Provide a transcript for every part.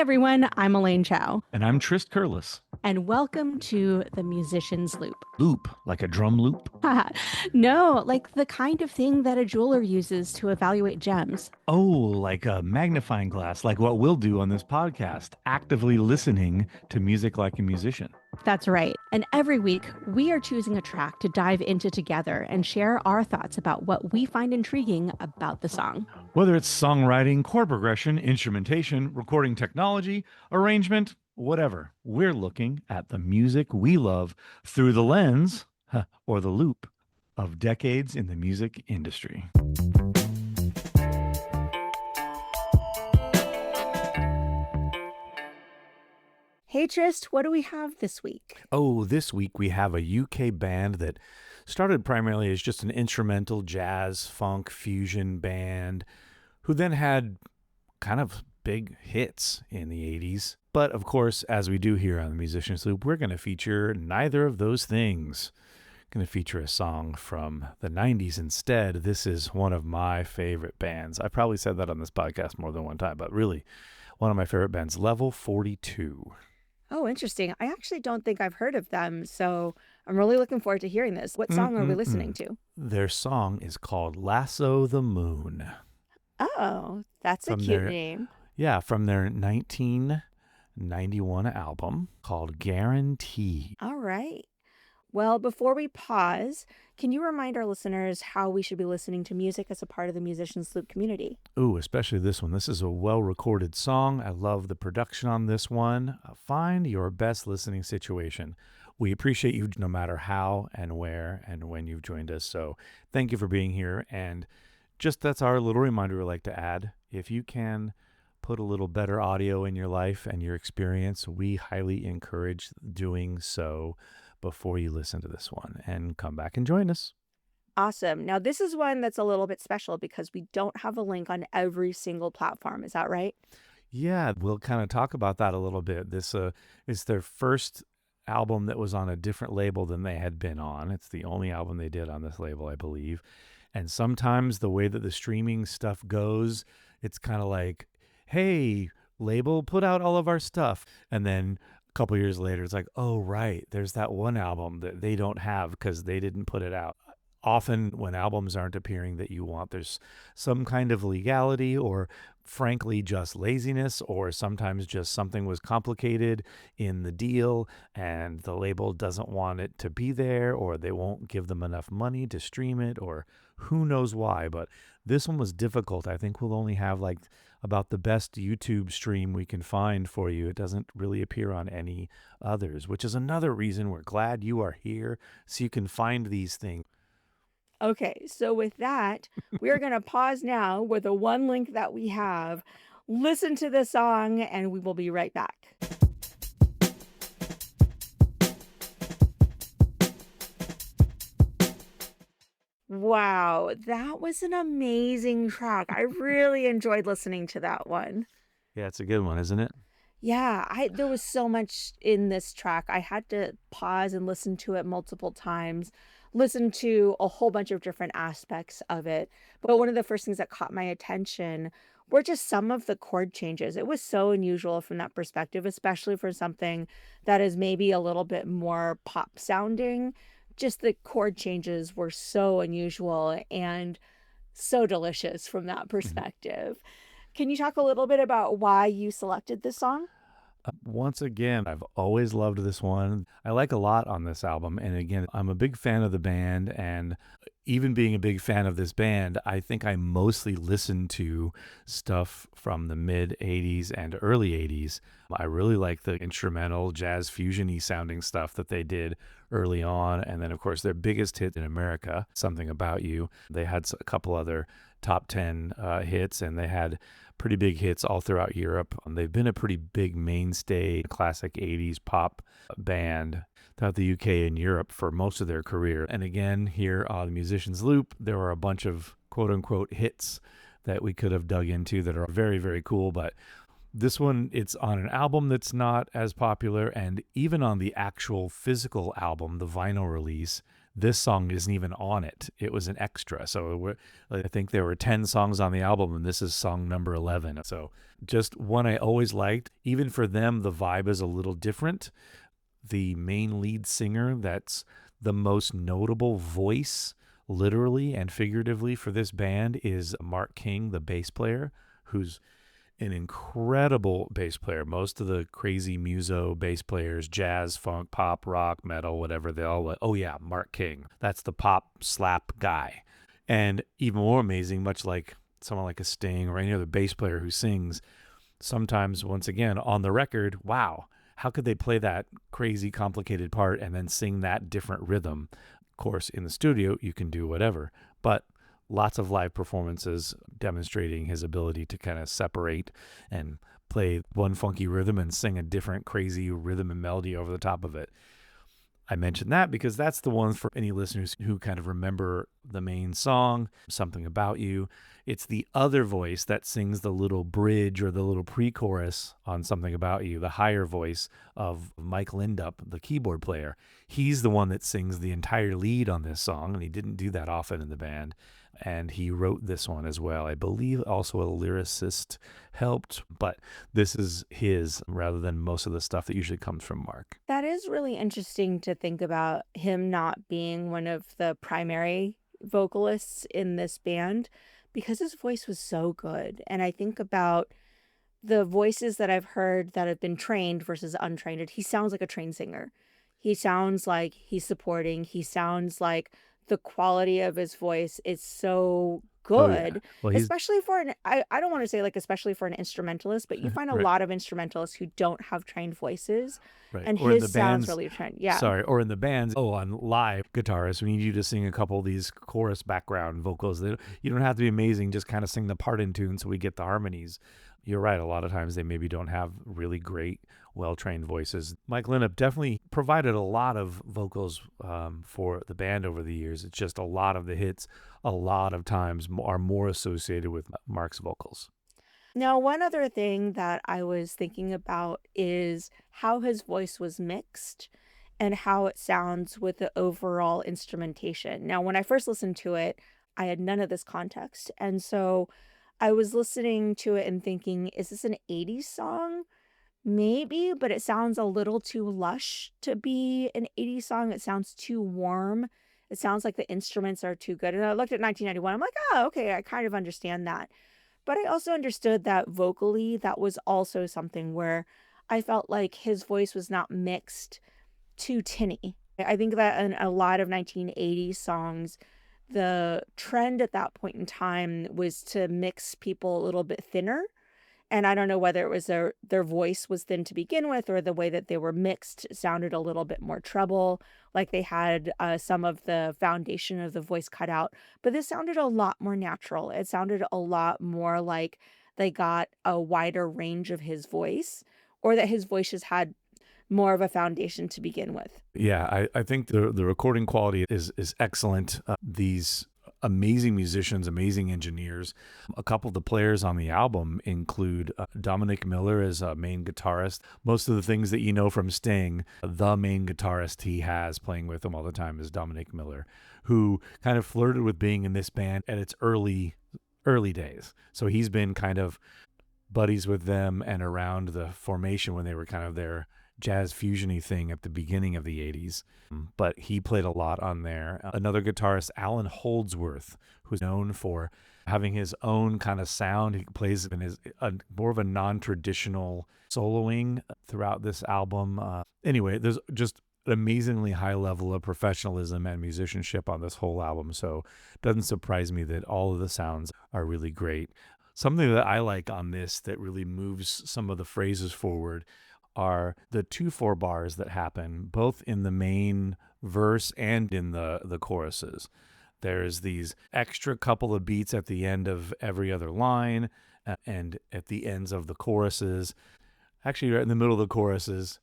everyone, I'm Elaine Chow. And I'm Trist Curless. And welcome to The Musician's Loop. Loop, like a drum loop? No, like the kind of thing that a jeweler uses to evaluate gems. Oh, like a magnifying glass, like what we'll do on this podcast, actively listening to music like a musician. That's right. And every week, we are choosing a track to dive into together and share our thoughts about what we find intriguing about the song. Whether it's songwriting, chord progression, instrumentation, recording technology, arrangement, whatever, we're looking at the music we love through the lens, or the loop, of decades in the music industry. Hey Trist, what do we have this week? Oh, this week we have a UK band that started primarily as just an instrumental jazz, funk, fusion band who then had kind of big hits in the 80s. But of course, as we do here on the Musician's Loop, we're going to feature neither of those things. Going to feature a song from the 90s instead. This is one of my favorite bands. I probably said that on this podcast more than one time, but really one of my favorite bands, Level 42. Oh, interesting. I actually don't think I've heard of them, so I'm really looking forward to hearing this. What song are we listening to? Their song is called Lasso the Moon. Oh, that's a cute name. Yeah, from their 1991 album called Guarantee. All right. Well, before we pause, can you remind our listeners how we should be listening to music as a part of the Musician's Loop community? Ooh, especially this one. This is a well-recorded song. I love the production on this one. Find your best listening situation. We appreciate you no matter how and where and when you've joined us. So thank you for being here. And just that's our little reminder we like to add. If you can put a little better audio in your life and your experience, we highly encourage doing so before you listen to this one, and come back and join us. Awesome. Now, this is one that's a little bit special because we don't have a link on every single platform. Is that right? Yeah, we'll kind of talk about that a little bit. This is their first album that was on a different label than they had been on. It's the only album they did on this label, I believe. And sometimes the way that the streaming stuff goes, it's kind of like, hey, label, put out all of our stuff. And then a couple years later, it's like, oh, right, there's that one album that they don't have because they didn't put it out. Often when albums aren't appearing that you want, there's some kind of legality or frankly just laziness, or sometimes just something was complicated in the deal and the label doesn't want it to be there, or they won't give them enough money to stream it, or who knows why. But this one was difficult. I think we'll only have like about the best YouTube stream we can find for you. It doesn't really appear on any others, which is another reason we're glad you are here, so you can find these things. Okay, so with that, we are going to pause now with the one link that we have. Listen to the song, and we will be right back. Wow, that was an amazing track. I really enjoyed listening to that one. Yeah, it's a good one, isn't it? Yeah, there was so much in this track. I had to pause and listen to it multiple times, listen to a whole bunch of different aspects of it. But one of the first things that caught my attention were just some of the chord changes. It was so unusual from that perspective, especially for something that is maybe a little bit more pop sounding. Just the chord changes were so unusual and so delicious from that perspective. Can you talk a little bit about why you selected this song? Once again, I've always loved this one. I like a lot on this album. And again, I'm a big fan of the band. And even being a big fan of this band, I think I mostly listen to stuff from the mid 80s and early 80s. I really like the instrumental jazz fusion-y sounding stuff that they did early on. And then, of course, their biggest hit in America, Something About You. They had a couple other top 10 hits, and they had pretty big hits all throughout Europe. They've been a pretty big mainstay classic 80s pop band throughout the UK and Europe for most of their career. And again, here on the Musician's Loop, there were a bunch of quote-unquote hits that we could have dug into that are very, very cool. But this one, it's on an album that's not as popular, and even on the actual physical album, the vinyl release, this song isn't even on it. It was an extra. So I think there were 10 songs on the album, and this is song number 11. So just one I always liked. Even for them, the vibe is a little different. The main lead singer, that's the most notable voice, literally and figuratively, for this band is Mark King, the bass player, who's an incredible bass player. Most of the crazy muso bass players, jazz, funk, pop, rock, metal, whatever, they all, oh yeah, Mark King. That's the pop slap guy. And even more amazing, much like someone like a Sting or any other bass player who sings, sometimes, once again, on the record, wow, how could they play that crazy, complicated part and then sing that different rhythm? Of course, in the studio, you can do whatever. But lots of live performances demonstrating his ability to kind of separate and play one funky rhythm and sing a different crazy rhythm and melody over the top of it. I mentioned that because that's the one for any listeners who kind of remember the main song, Something About You. It's the other voice that sings the little bridge or the little pre-chorus on Something About You, the higher voice of Mike Lindup, the keyboard player. He's the one that sings the entire lead on this song, and he didn't do that often in the band. And he wrote this one as well. I believe also a lyricist helped, but this is his rather than most of the stuff that usually comes from Mark. That is really interesting to think about him not being one of the primary vocalists in this band because his voice was so good. And I think about the voices that I've heard that have been trained versus untrained. He sounds like a trained singer. He sounds like he's supporting. He sounds like the quality of his voice is so Oh yeah. good, Well, he's especially for I don't want to say like especially for an instrumentalist, but you find a right, lot of instrumentalists who don't have trained voices, right. and Or in the his sounds bands, really trained. Yeah. sorry, or in the bands, on live guitarists, we need you to sing a couple of these chorus background vocals. You don't have to be amazing, just kind of sing the part in tune so we get the harmonies. You're right. A lot of times they maybe don't have really great, well-trained voices. Mike Lindup definitely provided a lot of vocals for the band over the years. It's just a lot of the hits, a lot of times are more associated with Mark's vocals. Now, one other thing that I was thinking about is how his voice was mixed and how it sounds with the overall instrumentation. Now, when I first listened to it, I had none of this context. And so I was listening to it and thinking, is this an 80s song? Maybe, but it sounds a little too lush to be an 80s song. It sounds too warm. It sounds like the instruments are too good. And I looked at 1991. I'm like, oh, okay, I kind of understand that. But I also understood that vocally, that was also something where I felt like his voice was not mixed too tinny. I think that in a lot of 1980s songs, the trend at that point in time was to mix people a little bit thinner. And I don't know whether it was their voice was thin to begin with or the way that they were mixed sounded a little bit more treble, like they had some of the foundation of the voice cut out. But this sounded a lot more natural. It sounded a lot more like they got a wider range of his voice, or that his voice just had more of a foundation to begin with. Yeah, I think the recording quality is excellent. These amazing musicians, amazing engineers. A couple of the players on the album include Dominic Miller as a main guitarist. Most of the things that you know from Sting, the main guitarist he has playing with him all the time is Dominic Miller, who kind of flirted with being in this band at its early days. So he's been kind of buddies with them and around the formation when they were kind of their jazz fusiony thing at the beginning of the 80s, but he played a lot on there. Another guitarist, Alan Holdsworth, who's known for having his own kind of sound. He plays in more of a non-traditional soloing throughout this album. Anyway, there's just an amazingly high level of professionalism and musicianship on this whole album, so it doesn't surprise me that all of the sounds are really great. Something that I like on this that really moves some of the phrases forward are the 2/4 bars that happen both in the main verse and in the choruses. There's these extra couple of beats at the end of every other line and at the ends of the choruses. Actually, right in the middle of the choruses.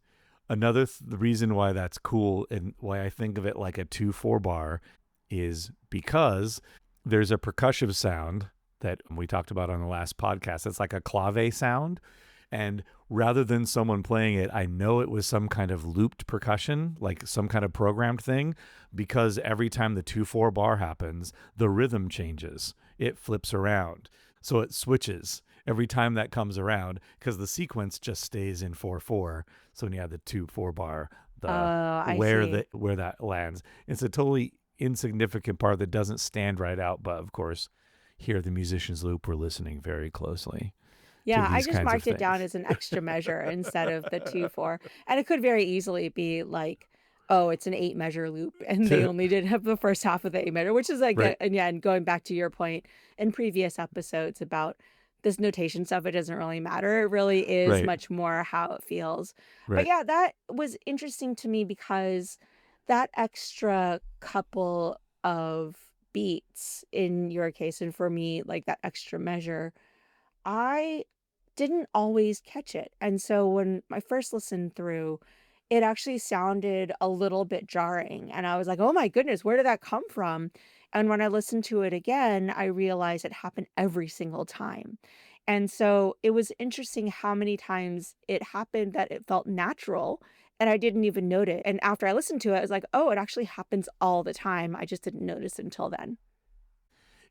The reason why that's cool and why I think of it like a 2/4 bar is because there's a percussive sound that we talked about on the last podcast. It's like a clave sound. And rather than someone playing it, I know it was some kind of looped percussion, like some kind of programmed thing, because every time the 2/4 bar happens, the rhythm changes. It flips around. So it switches every time that comes around because the sequence just stays in 4/4. So when you have the 2/4 bar, Oh, the I see. where that lands, it's a totally insignificant part that doesn't stand right out. But of course, here at the Musicians Loop, we're listening very closely to Yeah, I these just kinds of marked it down things. as an extra measure instead of the 2/4, and it could very easily be like, oh, it's an 8 measure loop, and they only did have the first half of the 8 measure, which is like, Right, and yeah, and going back to your point in previous episodes about this notation stuff, it doesn't really matter. It really is right, much more how it feels. But right. yeah, that was interesting to me because that extra couple of beats in your case, and for me, like that extra measure, I didn't always catch it. And so when I first listened through, it actually sounded a little bit jarring. And I was like, oh my goodness, where did that come from? And when I listened to it again, I realized it happened every single time. And so it was interesting how many times it happened that it felt natural and I didn't even notice. And after I listened to it, I was like, oh, it actually happens all the time. I just didn't notice until then.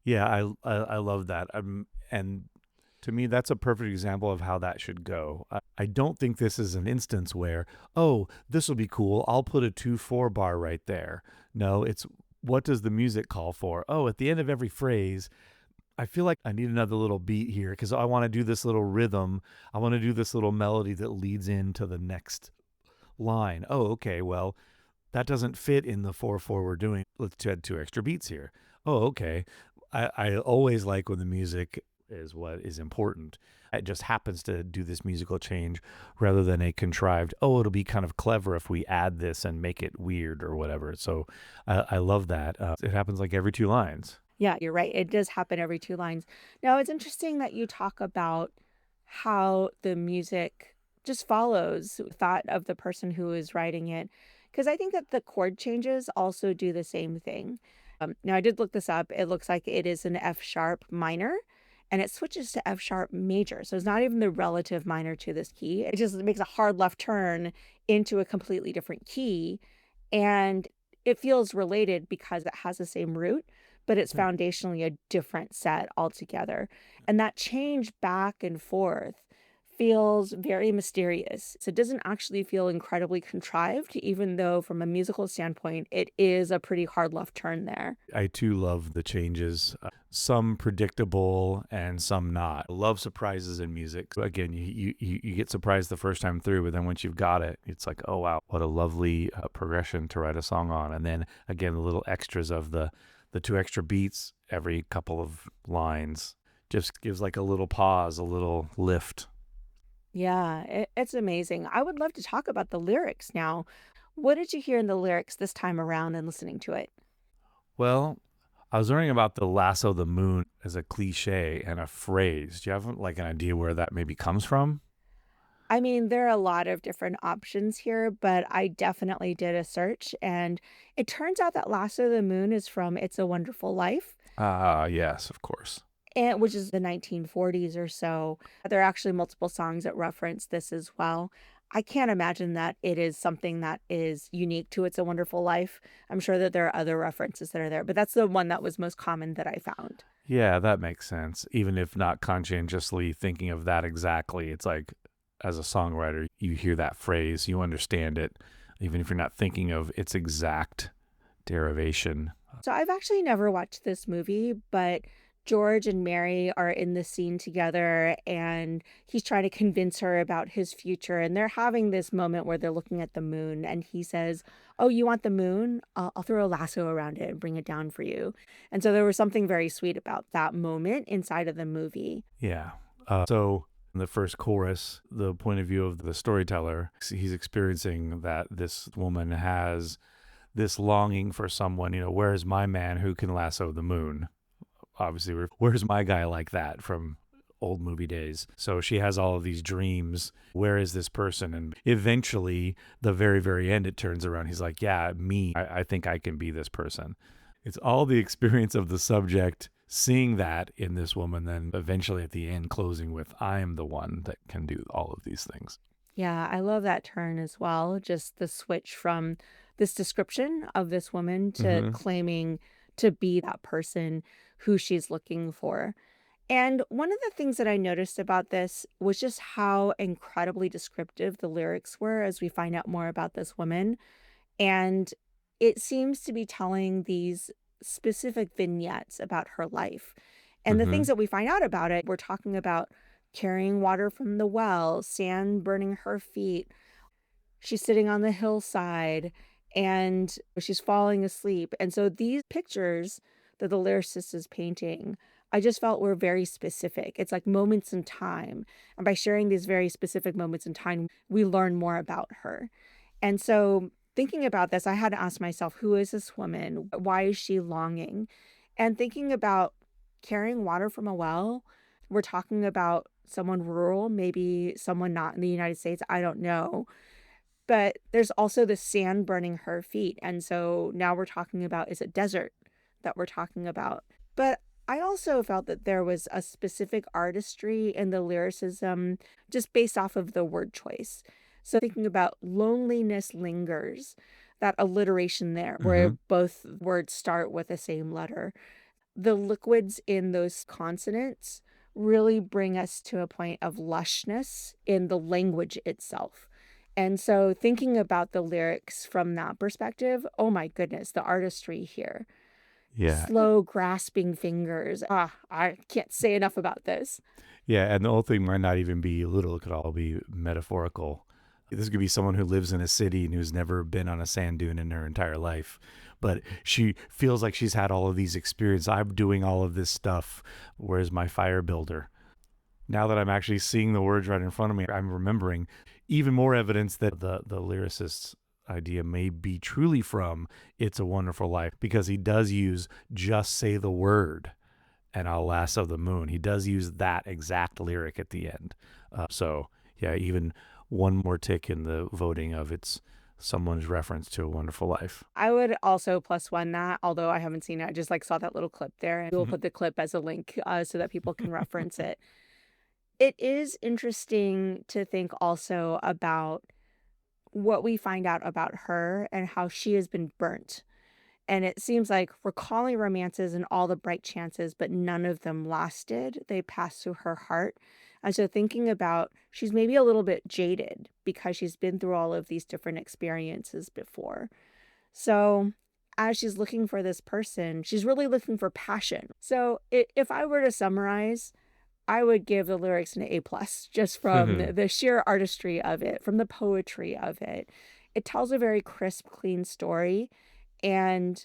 Yeah, I love that. And to me, that's a perfect example of how that should go. I don't think this is an instance where, oh, this will be cool. I'll put a 2/4 bar right there. No, it's what does the music call for? Oh, at the end of every phrase, I feel like I need another little beat here because I want to do this little rhythm. I want to do this little melody that leads into the next line. Oh, okay. Well, that doesn't fit in the 4/4 we're doing. Let's add 2 extra beats here. Oh, okay. I always like when the music is what is important. It just happens to do this musical change rather than a contrived, oh, it'll be kind of clever if we add this and make it weird or whatever. So I love that. It happens like every 2 lines. Yeah, you're right. It does happen every 2 lines. Now, it's interesting that you talk about how the music just follows thought of the person who is writing it, because I think that the chord changes also do the same thing. Now I did look this up. It looks like it is an F sharp minor, and it switches to F sharp major. So it's not even the relative minor to this key. It just makes a hard left turn into a completely different key, and it feels related because it has the same root, but it's Right. foundationally a different set altogether. And that change back and forth feels very mysterious. So it doesn't actually feel incredibly contrived, even though from a musical standpoint, it is a pretty hard left turn there. I too love the changes, some predictable and some not. I love surprises in music. Again, you get surprised the first time through, but then once you've got it, it's like, oh wow, what a lovely progression to write a song on. And then again, the little extras of the 2 extra beats every couple of lines just gives like a little pause, a little lift. Yeah, it's amazing. I would love to talk about the lyrics now. What did you hear in the lyrics this time around and listening to it? Well, I was learning about the lasso the moon as a cliche and a phrase. Do you have like an idea where that maybe comes from? I mean, there are a lot of different options here, but I definitely did a search, and it turns out that Lasso the Moon is from It's a Wonderful Life, Ah, yes, of course. and which is the 1940s or so. There are actually multiple songs that reference this as well. I can't imagine that it is something that is unique to It's a Wonderful Life. I'm sure that there are other references that are there, but that's the one that was most common that I found. Yeah, that makes sense. Even if not conscientiously thinking of that exactly, it's like as a songwriter, you hear that phrase, you understand it, even if you're not thinking of its exact derivation. So I've actually never watched this movie, but George and Mary are in the scene together and he's trying to convince her about his future. And they're having this moment where they're looking at the moon and he says, oh, you want the moon? I'll throw a lasso around it and bring it down for you. And so there was something very sweet about that moment inside of the movie. Yeah. So in the first chorus, the point of view of the storyteller, he's experiencing that this woman has this longing for someone, where's my man who can lasso the moon? Obviously, where's my guy like that from old movie days? So she has all of these dreams. Where is this person? And eventually, the very, very end, it turns around. He's like, yeah, me. I think I can be this person. It's all the experience of the subject seeing that in this woman, then eventually at the end closing with, I am the one that can do all of these things. Yeah, I love that turn as well. Just the switch from this description of this woman to Mm-hmm. claiming to be that person who she's looking for. And one of the things that I noticed about this was just how incredibly descriptive the lyrics were as we find out more about this woman. And it seems to be telling these specific vignettes about her life. And the Mm-hmm. things that we find out about it, we're talking about carrying water from the well, sand burning her feet. She's sitting on the hillside and she's falling asleep. And so these pictures that the lyricist is painting, I just felt were very specific. It's like moments in time. And by sharing these very specific moments in time, we learn more about her. And so thinking about this, I had to ask myself, who is this woman? Why is she longing? And thinking about carrying water from a well, we're talking about someone rural, maybe someone not in the United States, I don't know. But there's also the sand burning her feet. And so now we're talking about, is it desert that we're talking about? But I also felt that there was a specific artistry in the lyricism just based off of the word choice. So thinking about loneliness lingers, that alliteration there, where Mm-hmm. both words start with the same letter. The liquids in those consonants really bring us to a point of lushness in the language itself. And so thinking about the lyrics from that perspective, oh my goodness, the artistry here. Yeah. Slow grasping fingers. I can't say enough about this. Yeah, and the whole thing might not even be literal, it could all be metaphorical. This could be someone who lives in a city and who's never been on a sand dune in her entire life. But she feels like she's had all of these experiences. I'm doing all of this stuff. Where's my fire builder? Now that I'm actually seeing the words right in front of me, I'm remembering even more evidence that the lyricist's idea may be truly from It's a Wonderful Life, because he does use just say the word and I'll Lasso the Moon. He does use that exact lyric at the end. So, yeah, even one more tick in the voting of it's someone's reference to A Wonderful Life. I would also plus one that, although I haven't seen it. I just like saw that little clip there, and we'll put the clip as a link so that people can reference it. It is interesting to think also about what we find out about her and how she has been burnt. And it seems like recalling romances and all the bright chances, but none of them lasted. They passed through her heart. And so thinking about she's maybe a little bit jaded because she's been through all of these different experiences before. So as she's looking for this person, she's really looking for passion. So if I were to summarize, I would give the lyrics an A plus just from the sheer artistry of it, from the poetry of it. It tells a very crisp, clean story. And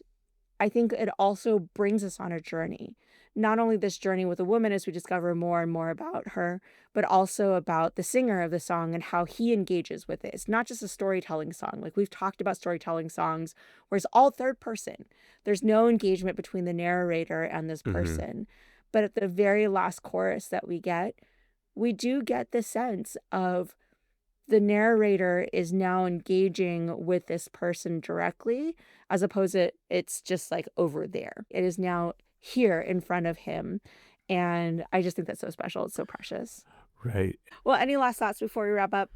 I think it also brings us on a journey. Not only this journey with a woman as we discover more and more about her, but also about the singer of the song and how he engages with it. It's not just a storytelling song. Like we've talked about storytelling songs where it's all third person. There's no engagement between the narrator and this person. But at the very last chorus that we do get the sense of the narrator is now engaging with this person directly, as opposed to it's just like over there. It is now here in front of him. And I just think that's so special. It's so precious. Right. Well, any last thoughts before we wrap up?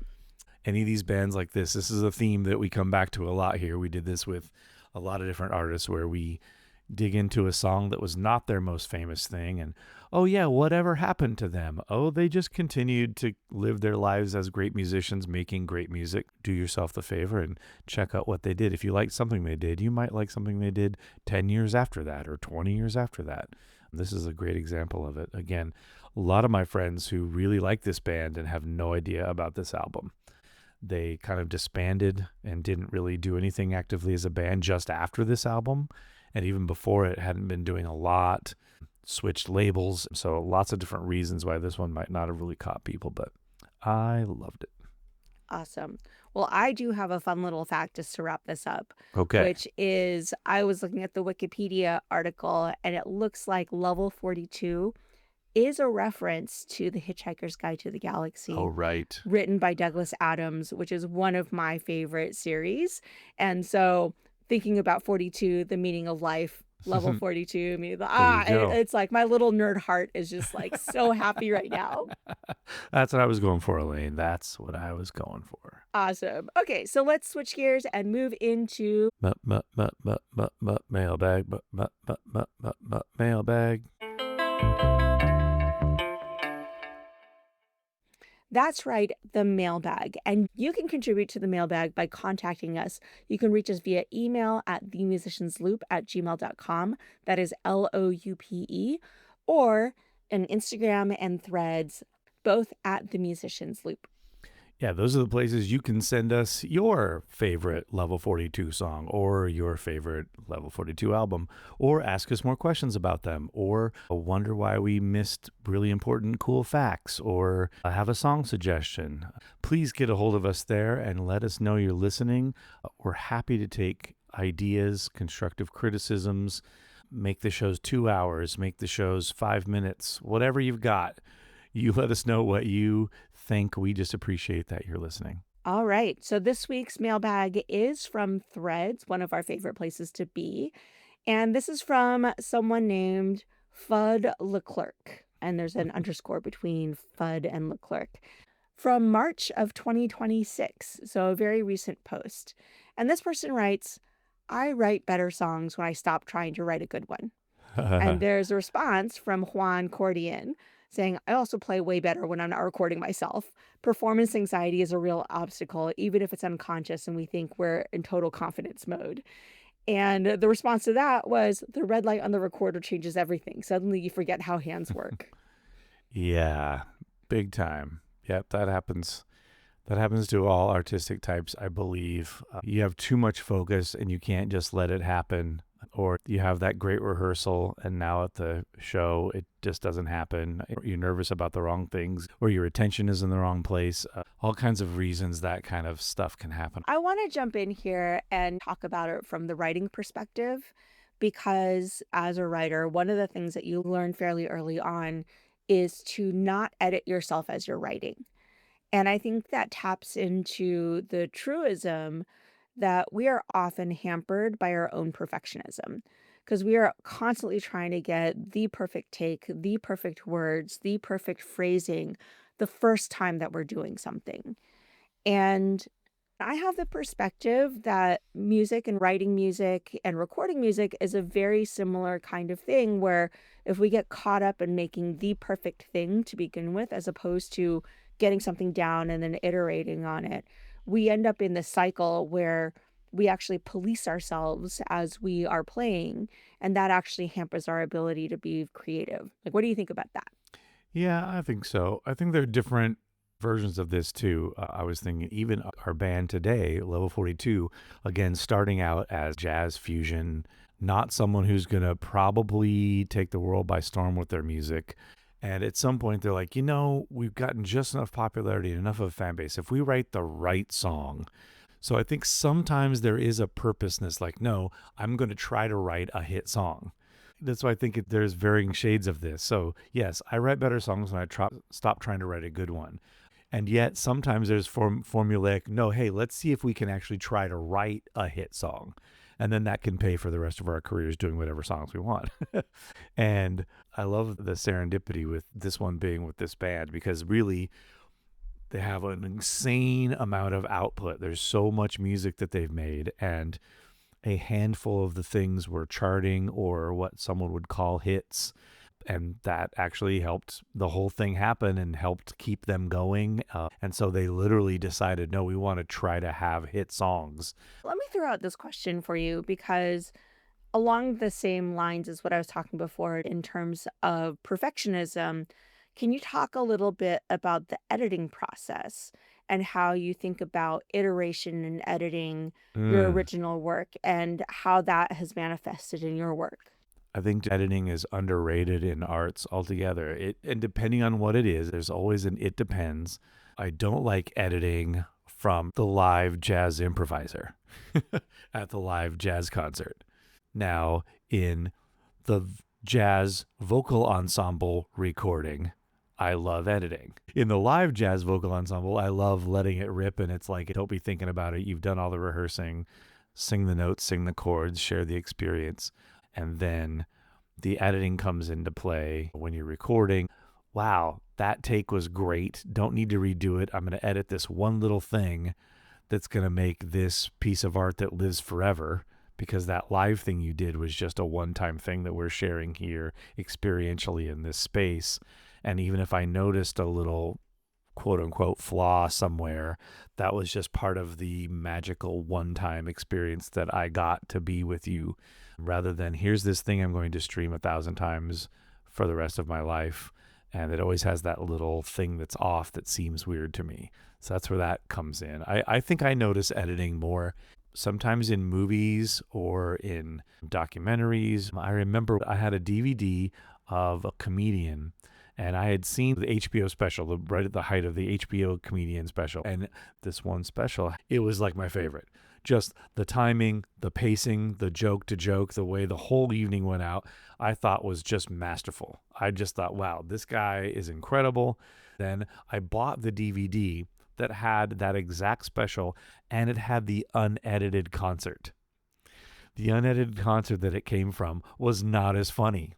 Any of these bands like this is a theme that we come back to a lot here. We did this with a lot of different artists where we dig into a song that was not their most famous thing and, oh yeah, whatever happened to them? Oh, they just continued to live their lives as great musicians making great music. Do yourself the favor and check out what they did. If you like something they did, you might like something they did 10 years after that or 20 years after that. This is a great example of it. Again, a lot of my friends who really like this band and have no idea about this album, they kind of disbanded and didn't really do anything actively as a band just after this album. And even before it hadn't been doing a lot, switched labels. So lots of different reasons why this one might not have really caught people, but I loved it. Awesome. Well, I do have a fun little fact just to wrap this up, Okay. which is I was looking at the Wikipedia article and it looks like Level 42 is a reference to The Hitchhiker's Guide to the Galaxy. Oh, right. Written by Douglas Adams, which is one of my favorite series. And so thinking about 42, the meaning of life, Level 42, me, There you go. it's like my little nerd heart is just like so happy right now. That's what I was going for, Elaine. That's what I was going for. Awesome. Okay, so let's switch gears and move into Mailbag, mailbag. That's right, the mailbag. And you can contribute to the mailbag by contacting us. You can reach us via email at themusiciansloop@gmail.com. That is LOUPE, or an Instagram and Threads, both at the Musicians Loop. Yeah, those are the places you can send us your favorite Level 42 song or your favorite Level 42 album, or ask us more questions about them, or wonder why we missed really important cool facts, or have a song suggestion. Please get a hold of us there and let us know you're listening. We're happy to take ideas, constructive criticisms, make the shows 2 hours, make the shows 5 minutes, whatever you've got. You let us know what you think. We just appreciate that you're listening. All right. So this week's mailbag is from Threads, one of our favorite places to be. And this is from someone named Fudd Leclerc. And there's an underscore between Fudd and Leclerc. From March of 2026. So a very recent post. And this person writes, I write better songs when I stop trying to write a good one. And there's a response from Juan Cordian saying, I also play way better when I'm not recording myself. Performance anxiety is a real obstacle, even if it's unconscious and we think we're in total confidence mode. And the response to that was, the red light on the recorder changes everything. Suddenly you forget how hands work. Yeah, big time. Yep, that happens. That happens to all artistic types, I believe. You have too much focus and you can't just let it happen. Or you have that great rehearsal and now at the show, it just doesn't happen. You're nervous about the wrong things, or your attention is in the wrong place. All kinds of reasons that kind of stuff can happen. I want to jump in here and talk about it from the writing perspective, because as a writer, one of the things that you learn fairly early on is to not edit yourself as you're writing. And I think that taps into the truism that we are often hampered by our own perfectionism, because we are constantly trying to get the perfect take, the perfect words, the perfect phrasing the first time that we're doing something. And I have the perspective that music and writing music and recording music is a very similar kind of thing, where if we get caught up in making the perfect thing to begin with, as opposed to getting something down and then iterating on it, we end up in this cycle where we actually police ourselves as we are playing, and that actually hampers our ability to be creative. Like, what do you think about that? Yeah, I think so. I think there are different versions of this too. I was thinking even our band today, Level 42, again, starting out as jazz fusion, not someone who's going to probably take the world by storm with their music. And at some point, they're like, we've gotten just enough popularity, enough of a fan base. If we write the right song. So I think sometimes there is a purposeness, like, no, I'm going to try to write a hit song. That's why I think there's varying shades of this. So yes, I write better songs when I stop trying to write a good one. And yet sometimes there's formulaic, no, hey, let's see if we can actually try to write a hit song. And then that can pay for the rest of our careers doing whatever songs we want. And I love the serendipity with this one being with this band, because really they have an insane amount of output. There's so much music that they've made, and a handful of the things were charting or what someone would call hits. And that actually helped the whole thing happen and helped keep them going. And so they literally decided, no, we want to try to have hit songs. Let me throw out this question for you, because along the same lines as what I was talking before in terms of perfectionism, can you talk a little bit about the editing process and how you think about iteration and editing your Mm. original work and how that has manifested in your work? I think editing is underrated in arts altogether. And depending on what it is, there's always an it depends. I don't like editing from the live jazz improviser at the live jazz concert. Now, in the jazz vocal ensemble recording, I love editing. In the live jazz vocal ensemble, I love letting it rip, and it's like, don't be thinking about it. You've done all the rehearsing, sing the notes, sing the chords, share the experience. and then the editing comes into play when you're recording. Wow, that take was great. Don't need to redo it. I'm going to edit this one little thing that's going to make this piece of art that lives forever, because that live thing you did was just a one-time thing that we're sharing here experientially in this space. And even if I noticed a little quote unquote flaw somewhere, that was just part of the magical one-time experience that I got to be with you, rather than here's this thing I'm going to stream 1,000 times for the rest of my life. And it always has that little thing that's off that seems weird to me. So that's where that comes in. I think I notice editing more sometimes in movies or in documentaries. I remember I had a DVD of a comedian, and I had seen the HBO special, right at the height of the HBO comedian special. And this one special, it was like my favorite. Just the timing, the pacing, the joke to joke, the way the whole evening went out, I thought was just masterful. I just thought, wow, this guy is incredible. Then I bought the DVD that had that exact special, and it had the unedited concert. The unedited concert that it came from was not as funny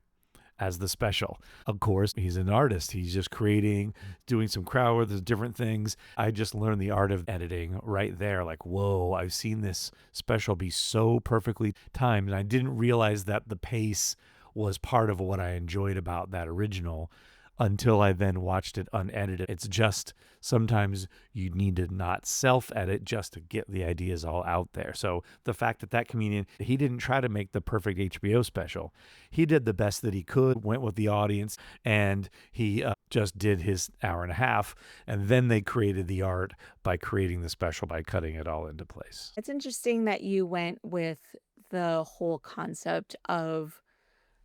as the special. Of course, he's an artist. He's just creating, doing some crowd work, there's different things. I just learned the art of editing right there. Like, whoa, I've seen this special be so perfectly timed. And I didn't realize that the pace was part of what I enjoyed about that original until I then watched it unedited. It's just sometimes you need to not self-edit just to get the ideas all out there. So the fact that that comedian, he didn't try to make the perfect HBO special. He did the best that he could, went with the audience, and he just did his hour and a half. And then they created the art by creating the special, by cutting it all into place. It's interesting that you went with the whole concept of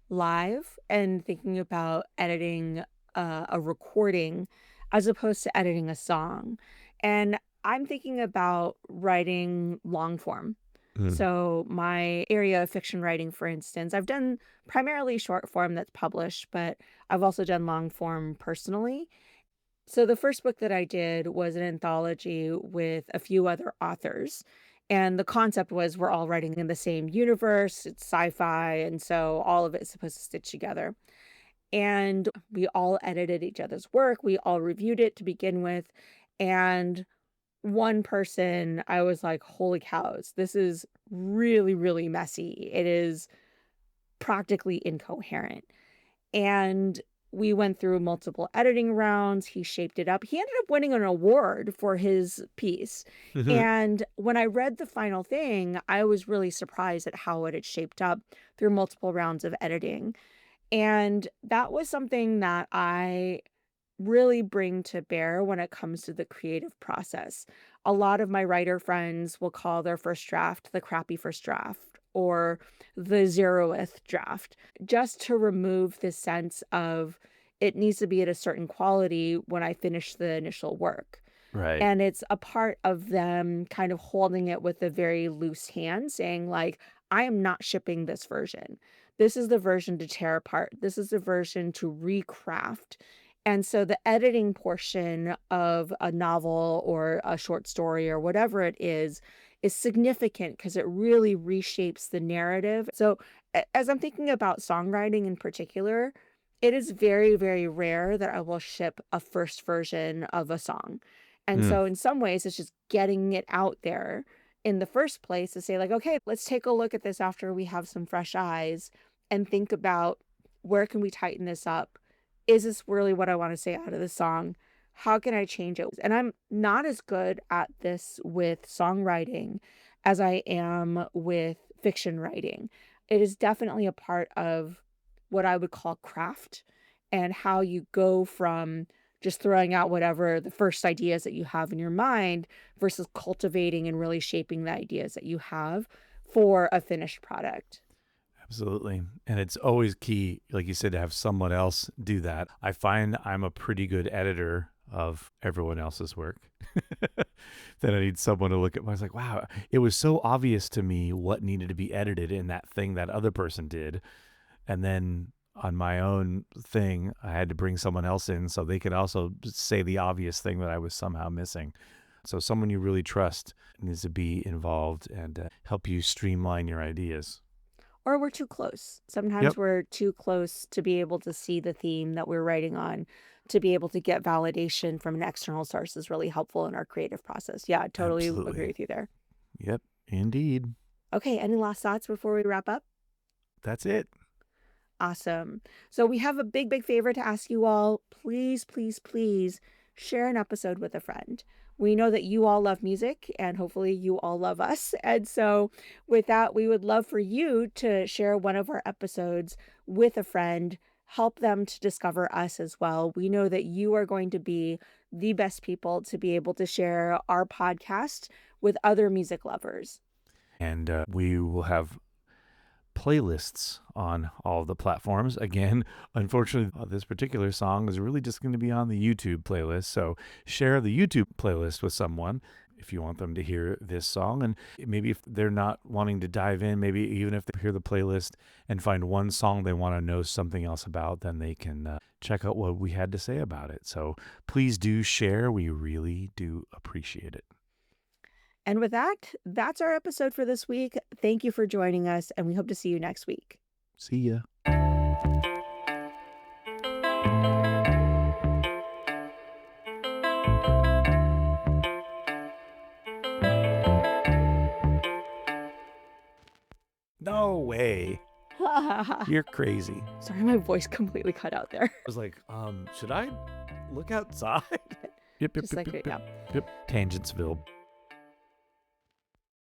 live and thinking about editing a recording as opposed to editing a song. And I'm thinking about writing long form. Mm. So, my area of fiction writing, for instance, I've done primarily short form that's published, but I've also done long form personally. So, the first book that I did was an anthology with a few other authors. And the concept was we're all writing in the same universe, it's sci fi, and so all of it is supposed to stitch together. And we all edited each other's work. We all reviewed it to begin with. And one person, I was like, holy cows, this is really, really messy. It is practically incoherent. And we went through multiple editing rounds. He shaped it up. He ended up winning an award for his piece. And when I read the final thing, I was really surprised at how it had shaped up through multiple rounds of editing. And that was something that I really bring to bear when it comes to the creative process. A lot of my writer friends will call their first draft the crappy first draft or the zeroth draft, just to remove this sense of it needs to be at a certain quality when I finish the initial work. Right. And it's a part of them kind of holding it with a very loose hand, saying, like, I am not shipping this version. This is the version to tear apart. This is the version to recraft. And so the editing portion of a novel or a short story or whatever it is significant because it really reshapes the narrative. So as I'm thinking about songwriting in particular, it is very, very rare that I will ship a first version of a song. And Mm. so in some ways, it's just getting it out there in the first place to say, like, okay, let's take a look at this after we have some fresh eyes and think about where can we tighten this up? Is this really what I want to say out of the song? How can I change it? And I'm not as good at this with songwriting as I am with fiction writing. It is definitely a part of what I would call craft and how you go from just throwing out whatever the first ideas that you have in your mind versus cultivating and really shaping the ideas that you have for a finished product. Absolutely. And it's always key, like you said, to have someone else do that. I find I'm a pretty good editor of everyone else's work. Then I need someone to look at. I was like, wow, it was so obvious to me what needed to be edited in that thing that other person did. And then on my own thing, I had to bring someone else in so they could also say the obvious thing that I was somehow missing. So someone you really trust needs to be involved and help you streamline your ideas. or we're too close. Sometimes Yep. we're too close to be able to see the theme that we're writing on, to be able to get validation from an external source is really helpful in our creative process. Yeah, I totally agree Absolutely. with you there. Yep. Indeed. Okay, any last thoughts before we wrap up? That's it. Awesome. So we have a big, big favor to ask you all. Please, please, please share an episode with a friend. We know that you all love music and hopefully you all love us. And so, with that, we would love for you to share one of our episodes with a friend, help them to discover us as well. We know that you are going to be the best people to be able to share our podcast with other music lovers. And we will have playlists on all of the platforms. Again, unfortunately, this particular song is really just going to be on the YouTube playlist. So share the YouTube playlist with someone if you want them to hear this song. And maybe if they're not wanting to dive in, maybe even if they hear the playlist and find one song they want to know something else about, then they can check out what we had to say about it. So please do share. We really do appreciate it. And with that, that's our episode for this week. Thank you for joining us, and we hope to see you next week. See ya. No way. You're crazy. Sorry, my voice completely cut out there. I was like, should I look outside? Yep, Just like, yeah. Tangentsville.